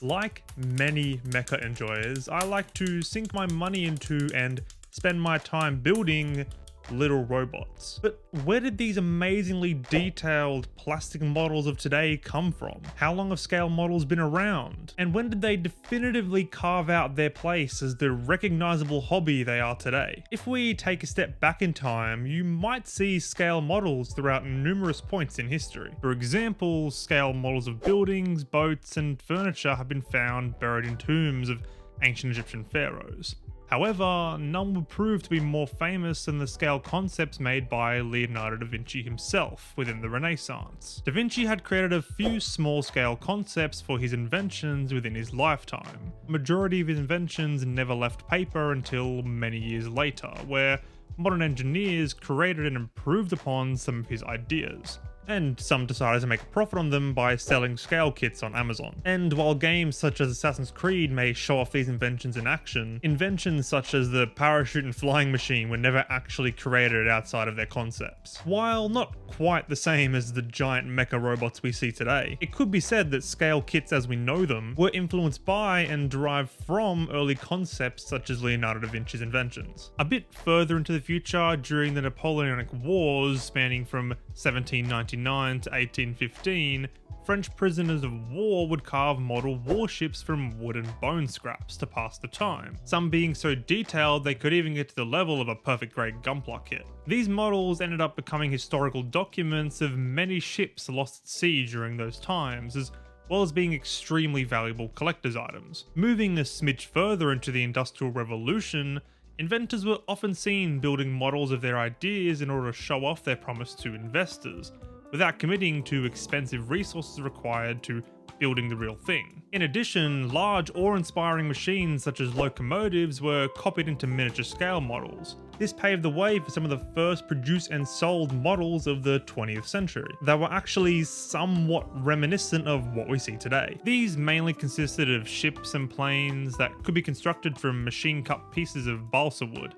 Like many mecha enjoyers, I like to sink my money into and spend my time building little robots. But where did these amazingly detailed plastic models of today come from? How long have scale models been around? And when did they definitively carve out their place as the recognizable hobby they are today? If we take a step back in time, you might see scale models throughout numerous points in history. For example, scale models of buildings, boats, and furniture have been found buried in tombs of ancient Egyptian pharaohs. However, none would prove to be more famous than the scale concepts made by Leonardo da Vinci himself within the Renaissance. Da Vinci had created a few small scale concepts for his inventions within his lifetime. The majority of his inventions never left paper until many years later, where modern engineers created and improved upon some of his ideas. And some decided to make a profit on them by selling scale kits on Amazon. And while games such as Assassin's Creed may show off these inventions in action, inventions such as the parachute and flying machine were never actually created outside of their concepts. While not quite the same as the giant mecha robots we see today, it could be said that scale kits as we know them were influenced by and derived from early concepts such as Leonardo da Vinci's inventions. A bit further into the future, during the Napoleonic Wars spanning from 1799 to 1815, French prisoners of war would carve model warships from wood and bone scraps to pass the time, some being so detailed they could even get to the level of a perfect grade Gunpla kit. These models ended up becoming historical documents of many ships lost at sea during those times, as well as being extremely valuable collector's items. Moving a smidge further into the Industrial Revolution, inventors were often seen building models of their ideas in order to show off their promise to investors, without committing to expensive resources required to building the real thing. In addition, large awe-inspiring machines such as locomotives were copied into miniature scale models. This paved the way for some of the first produced and sold models of the 20th century that were actually somewhat reminiscent of what we see today. These mainly consisted of ships and planes that could be constructed from machine-cut pieces of balsa wood.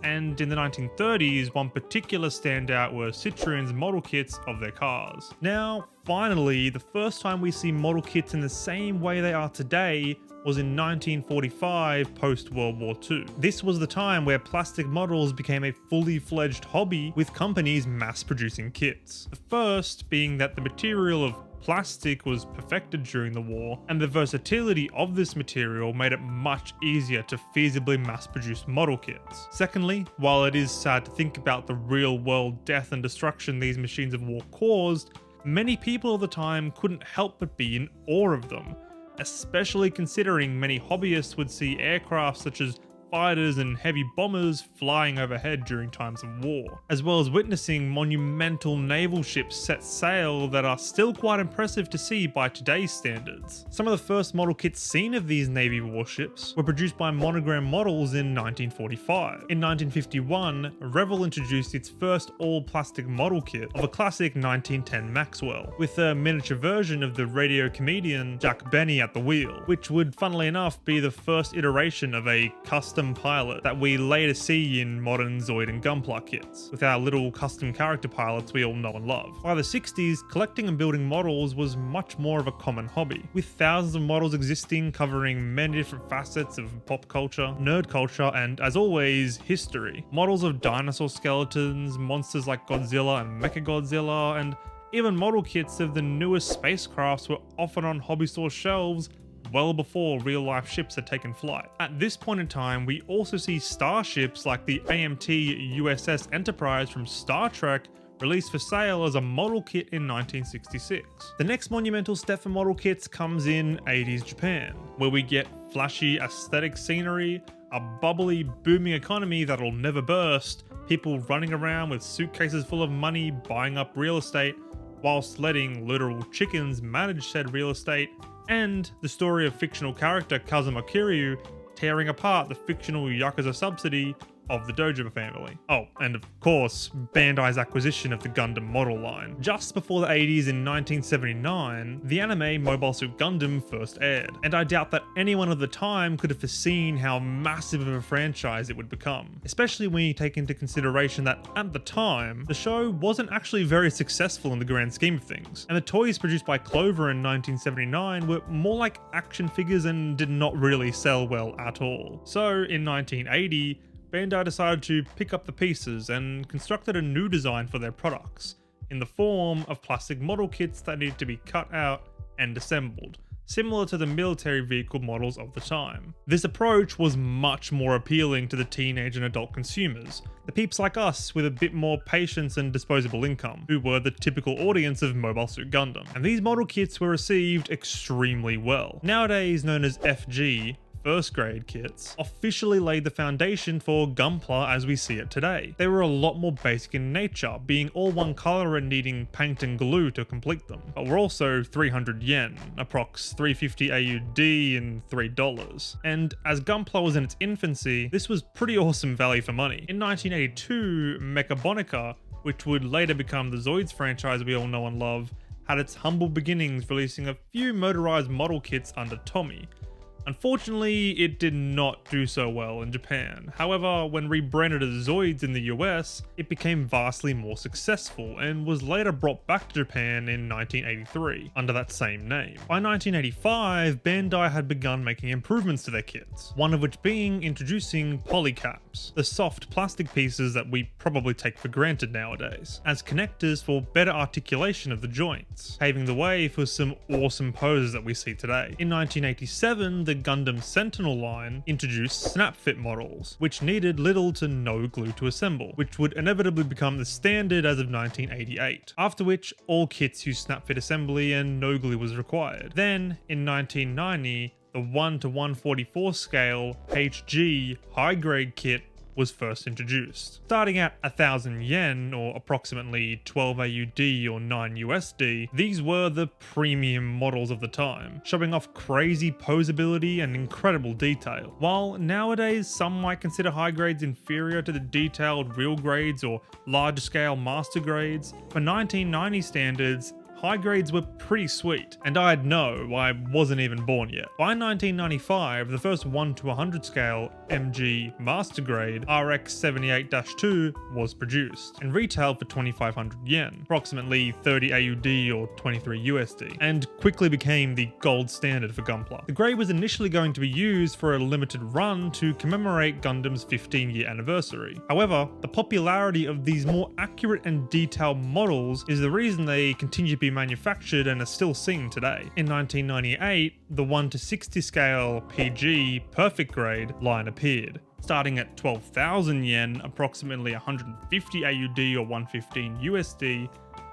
And in the 1930s, one particular standout were Citroen's model kits of their cars. Now, finally, the first time we see model kits in the same way they are today was in 1945, post-World War II. This was the time where plastic models became a fully fledged hobby, with companies mass-producing kits. The first being that the material of plastic was perfected during the war, and the versatility of this material made it much easier to feasibly mass-produce model kits. Secondly, while it is sad to think about the real-world death and destruction these machines of war caused, many people of the time couldn't help but be in awe of them, especially considering many hobbyists would see aircraft such as fighters and heavy bombers flying overhead during times of war, as well as witnessing monumental naval ships set sail that are still quite impressive to see by today's standards. Some of the first model kits seen of these Navy warships were produced by Monogram Models in 1945. In 1951, Revell introduced its first all-plastic model kit of a classic 1910 Maxwell, with a miniature version of the radio comedian Jack Benny at the wheel, which would, funnily enough, be the first iteration of a custom pilot that we later see in modern Zoid and Gunpla kits, with our little custom character pilots we all know and love. By the 60s, collecting and building models was much more of a common hobby, with thousands of models existing covering many different facets of pop culture, nerd culture, and, as always, history. Models of dinosaur skeletons, monsters like Godzilla and Mechagodzilla, and even model kits of the newest spacecrafts were often on hobby store shelves well before real-life ships had taken flight. At this point in time, we also see starships like the AMT USS Enterprise from Star Trek released for sale as a model kit in 1966. The next monumental step for model kits comes in 80s Japan, where we get flashy aesthetic scenery, a bubbly, booming economy that'll never burst, people running around with suitcases full of money buying up real estate, whilst letting literal chickens manage said real estate, and the story of fictional character Kazuma Kiryu tearing apart the fictional Yakuza subsidy of the Dojo family. Oh, and of course, Bandai's acquisition of the Gundam model line. Just before the 80s in 1979, the anime Mobile Suit Gundam first aired, and I doubt that anyone of the time could have foreseen how massive of a franchise it would become, especially when you take into consideration that at the time, the show wasn't actually very successful in the grand scheme of things, and the toys produced by Clover in 1979 were more like action figures and did not really sell well at all. So in 1980, Bandai decided to pick up the pieces and constructed a new design for their products, in the form of plastic model kits that needed to be cut out and assembled, similar to the military vehicle models of the time. This approach was much more appealing to the teenage and adult consumers, the peeps like us with a bit more patience and disposable income, who were the typical audience of Mobile Suit Gundam. And these model kits were received extremely well. Nowadays known as FG, first grade kits, officially laid the foundation for Gunpla as we see it today. They were a lot more basic in nature, being all one color and needing paint and glue to complete them, but were also 300 yen, approx 350 AUD and $3. And as Gunpla was in its infancy, this was pretty awesome value for money. In 1982, Mechabonica, which would later become the Zoids franchise we all know and love, had its humble beginnings releasing a few motorized model kits under Tommy. Unfortunately, it did not do so well in Japan. However, when rebranded as Zoids in the US, it became vastly more successful and was later brought back to Japan in 1983 under that same name. By 1985, Bandai had begun making improvements to their kits, one of which being introducing polycaps, the soft plastic pieces that we probably take for granted nowadays, as connectors for better articulation of the joints, paving the way for some awesome poses that we see today. In 1987, the Gundam Sentinel line introduced snap fit models, which needed little to no glue to assemble, which would inevitably become the standard as of 1988, after which all kits used snap fit assembly and no glue was required. Then, in 1990, the 1:144 scale HG high-grade kit was first introduced. Starting at 1,000 yen, or approximately 12 AUD or 9 USD, these were the premium models of the time, showing off crazy posability and incredible detail. While nowadays some might consider high grades inferior to the detailed real grades or larger scale master grades, for 1990 standards, high grades were pretty sweet, and I'd know, I wasn't even born yet. By 1995, the first 1:100 scale MG Master Grade RX-78-2 was produced, and retailed for 2,500 yen, approximately 30 AUD or 23 USD, and quickly became the gold standard for Gunpla. The grade was initially going to be used for a limited run to commemorate Gundam's 15-year anniversary. However, the popularity of these more accurate and detailed models is the reason they continue to be manufactured and are still seen today. In 1998, the 1:60 scale PG Perfect Grade line appeared. Starting at 12,000 yen, approximately 150 AUD or 115 USD,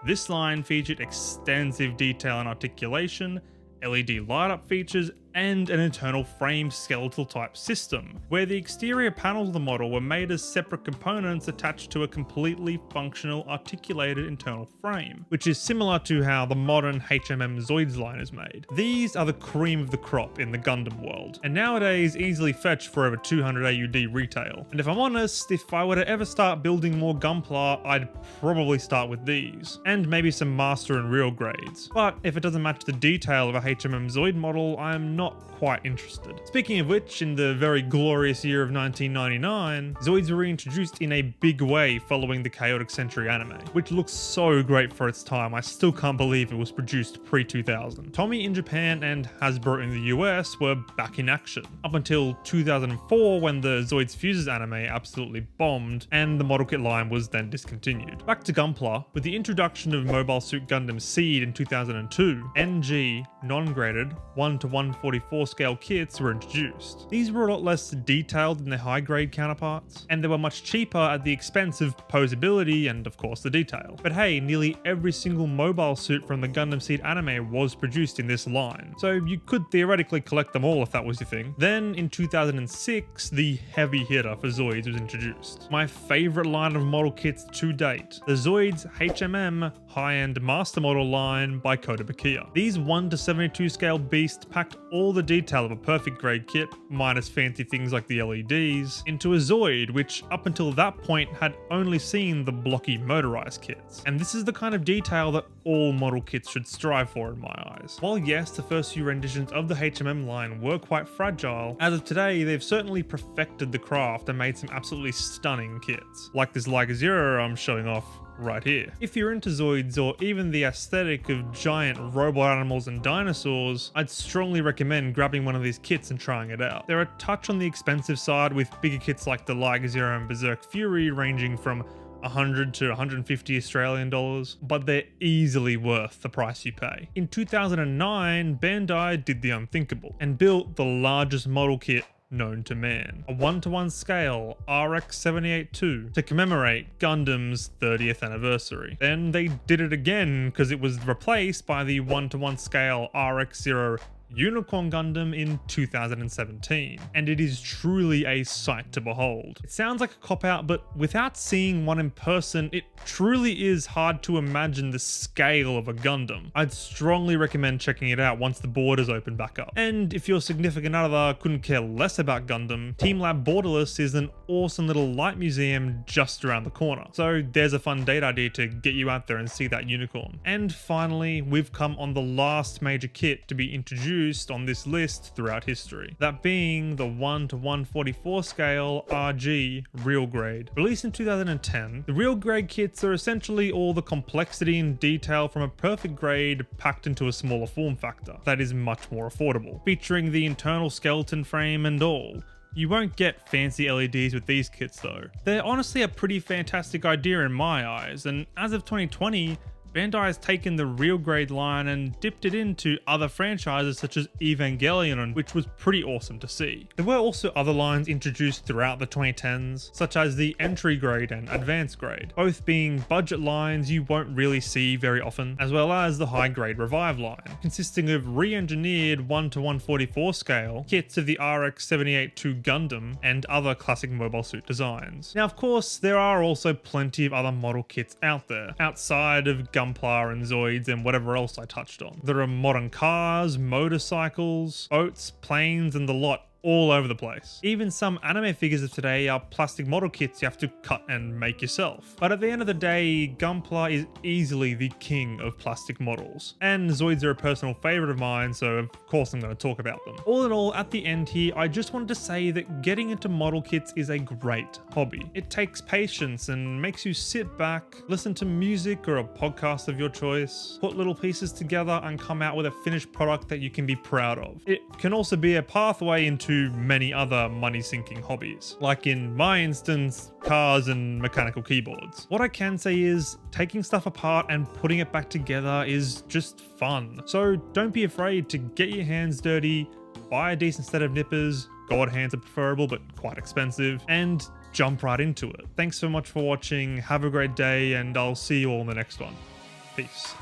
this line featured extensive detail and articulation, LED light-up features, and an internal framed skeletal type system, where the exterior panels of the model were made as separate components attached to a completely functional articulated internal frame, which is similar to how the modern HMM Zoids line is made. These are the cream of the crop in the Gundam world, and nowadays easily fetch for over 200 AUD retail. And if I'm honest, if I were to ever start building more Gunpla, I'd probably start with these, and maybe some master and real grades. But if it doesn't match the detail of a HMM Zoid model, I'm not quite interested. Speaking of which, in the very glorious year of 1999, Zoids were reintroduced in a big way following the Chaotic Century anime, which looks so great for its time. I still can't believe it was produced pre-2000. Tommy in Japan and Hasbro in the US were back in action, up until 2004 when the Zoids Fuses anime absolutely bombed and the model kit line was then discontinued. Back to Gunpla, with the introduction of Mobile Suit Gundam Seed in 2002, NG non-graded 1:144 scale kits were introduced. These were a lot less detailed than their high grade counterparts, and they were much cheaper at the expense of posability and of course the detail. But hey, nearly every single mobile suit from the Gundam Seed anime was produced in this line, so you could theoretically collect them all if that was your thing. Then in 2006, the heavy hitter for Zoids was introduced. My favourite line of model kits to date, the Zoids HMM high-end master model line by Kotobukiya. These 1:72 scale beasts packed all the detail of a perfect grade kit, minus fancy things like the LEDs, into a Zoid, which up until that point had only seen the blocky motorized kits. And this is the kind of detail that all model kits should strive for in my eyes. While yes, the first few renditions of the HMM line were quite fragile, as of today they've certainly perfected the craft and made some absolutely stunning kits, like this Liger Zero I'm showing off right here. If you're into Zoids or even the aesthetic of giant robot animals and dinosaurs, I'd strongly recommend grabbing one of these kits and trying it out. They're a touch on the expensive side, with bigger kits like the Liger Zero and Berserk Fury ranging from 100 to 150 Australian dollars, but they're easily worth the price you pay. In 2009, Bandai did the unthinkable and built the largest model kit known to man, a 1:1 scale RX-78-2 to commemorate Gundam's 30th anniversary. Then they did it again because it was replaced by the 1:1 scale RX-0 Unicorn Gundam in 2017, and it is truly a sight to behold. It sounds like a cop-out, but without seeing one in person, it truly is hard to imagine the scale of a Gundam. I'd strongly recommend checking it out once the borders open back up. And if your significant other couldn't care less about Gundam, Team Lab Borderless is an awesome little light museum just around the corner. So there's a fun date idea to get you out there and see that unicorn. And finally, we've come on the last major kit to be introduced on this list throughout history, that being the 1:144 scale RG real grade. Released in 2010, the real grade kits are essentially all the complexity and detail from a perfect grade packed into a smaller form factor that is much more affordable, featuring the internal skeleton frame and all. You won't get fancy LEDs with these kits though. They're honestly a pretty fantastic idea in my eyes, and as of 2020, Bandai has taken the real grade line and dipped it into other franchises such as Evangelion, which was pretty awesome to see. There were also other lines introduced throughout the 2010s, such as the entry grade and advanced grade, both being budget lines you won't really see very often, as well as the high grade revive line, consisting of re-engineered 1:144 scale kits of the RX-78-2 Gundam and other classic mobile suit designs. Now of course, there are also plenty of other model kits out there, outside of Gunpla and Zoids and whatever else I touched on. There are modern cars, motorcycles, boats, planes, and the lot all over the place. Even some anime figures of today are plastic model kits you have to cut and make yourself. But at the end of the day, Gunpla is easily the king of plastic models. And Zoids are a personal favorite of mine, so of course I'm going to talk about them. All in all, at the end here, I just wanted to say that getting into model kits is a great hobby. It takes patience and makes you sit back, listen to music or a podcast of your choice, put little pieces together and come out with a finished product that you can be proud of. It can also be a pathway into many other money-sinking hobbies, like in my instance, cars and mechanical keyboards. What I can say is, taking stuff apart and putting it back together is just fun. So don't be afraid to get your hands dirty, buy a decent set of nippers, god hands are preferable but quite expensive, and jump right into it. Thanks so much for watching, have a great day, and I'll see you all in the next one. Peace.